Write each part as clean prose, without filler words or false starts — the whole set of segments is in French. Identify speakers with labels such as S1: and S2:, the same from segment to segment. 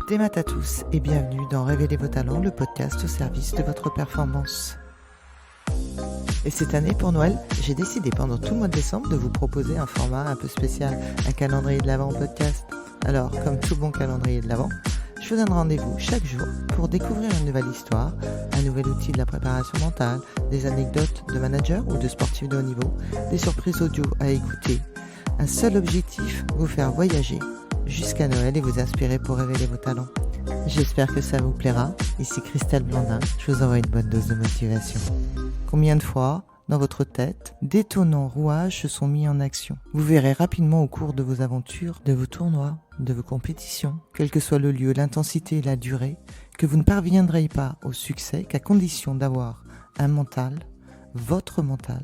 S1: Des maths à tous et bienvenue dans Révéler vos talents, le podcast au service de votre performance. Et cette année, pour Noël, j'ai décidé pendant tout le mois de décembre de vous proposer un format un peu spécial, un calendrier de l'Avent podcast. Alors, comme tout bon calendrier de l'Avent, je vous donne rendez-vous chaque jour pour découvrir une nouvelle histoire, un nouvel outil de la préparation mentale, des anecdotes de managers ou de sportifs de haut niveau, des surprises audio à écouter. Un seul objectif, vous faire voyager jusqu'à Noël et vous inspirer pour révéler vos talents. J'espère que ça vous plaira. Ici Christelle Blandin, je vous envoie une bonne dose de motivation. Combien de fois, dans votre tête, d'étonnants rouages se sont mis en action. Vous verrez rapidement au cours de vos aventures, de vos tournois, de vos compétitions, quel que soit le lieu, l'intensité et la durée, que vous ne parviendrez pas au succès qu'à condition d'avoir un mental, votre mental,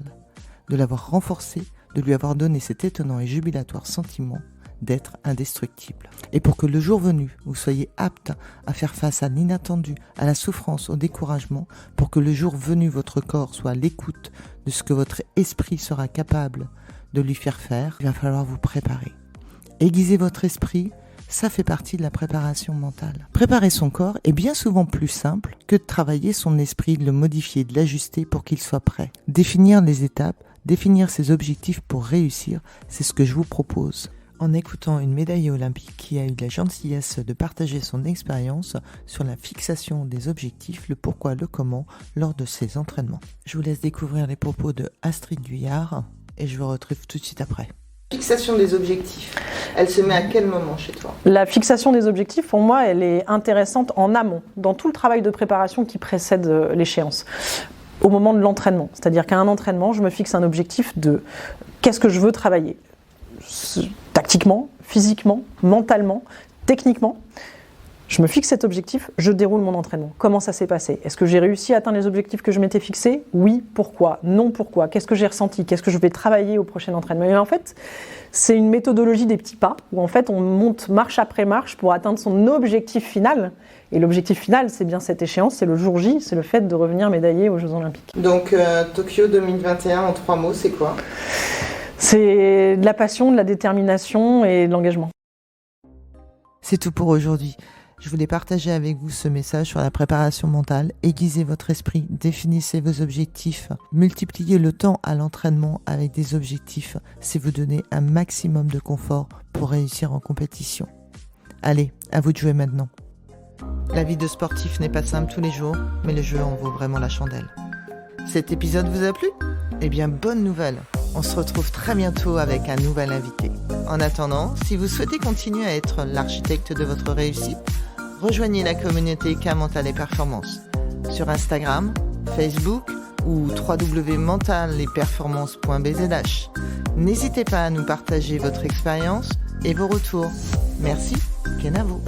S1: de l'avoir renforcé, de lui avoir donné cet étonnant et jubilatoire sentiment d'être indestructible. Et pour que le jour venu, vous soyez apte à faire face à l'inattendu, à la souffrance, au découragement, pour que le jour venu, votre corps soit à l'écoute de ce que votre esprit sera capable de lui faire faire, il va falloir vous préparer. Aiguiser votre esprit, ça fait partie de la préparation mentale. Préparer son corps est bien souvent plus simple que de travailler son esprit, de le modifier, de l'ajuster pour qu'il soit prêt. Définir les étapes, définir ses objectifs pour réussir, c'est ce que je vous propose. En écoutant une médaillée olympique qui a eu la gentillesse de partager son expérience sur la fixation des objectifs, le pourquoi, le comment, lors de ses entraînements. Je vous laisse découvrir les propos de Astrid Guyard et je vous retrouve tout de suite après. Fixation des objectifs, elle se met à quel moment chez toi ?
S2: La fixation des objectifs, pour moi, elle est intéressante en amont, dans tout le travail de préparation qui précède l'échéance. Au moment de l'entraînement, c'est-à-dire qu'à un entraînement, je me fixe un objectif de qu'est-ce que je veux travailler tactiquement, physiquement, mentalement, techniquement. Je me fixe cet objectif, je déroule mon entraînement. Comment ça s'est passé ? Est-ce que j'ai réussi à atteindre les objectifs que je m'étais fixés ? Oui, pourquoi ? Non, pourquoi ? Qu'est-ce que j'ai ressenti ? Qu'est-ce que je vais travailler au prochain entraînement ? Et en fait, c'est une méthodologie des petits pas, où en fait on monte marche après marche pour atteindre son objectif final. Et l'objectif final, c'est bien cette échéance, c'est le jour J, c'est le fait de revenir médaillé aux Jeux Olympiques.
S1: Donc Tokyo 2021, en 3 mots, c'est quoi ?
S2: C'est de la passion, de la détermination et de l'engagement.
S1: C'est tout pour aujourd'hui. Je voulais partager avec vous ce message sur la préparation mentale. Aiguisez votre esprit, définissez vos objectifs, multipliez le temps à l'entraînement avec des objectifs, c'est vous donner un maximum de confort pour réussir en compétition. Allez, à vous de jouer maintenant. La vie de sportif n'est pas simple tous les jours, mais le jeu en vaut vraiment la chandelle. Cet épisode vous a plu ? Eh bien, bonne nouvelle, on se retrouve très bientôt avec un nouvel invité. En attendant, si vous souhaitez continuer à être l'architecte de votre réussite, rejoignez la communauté K Mental et Performance sur Instagram, Facebook ou www.mentalesperformances.bzh. N'hésitez pas à nous partager votre expérience et vos retours. Merci, Kenavo.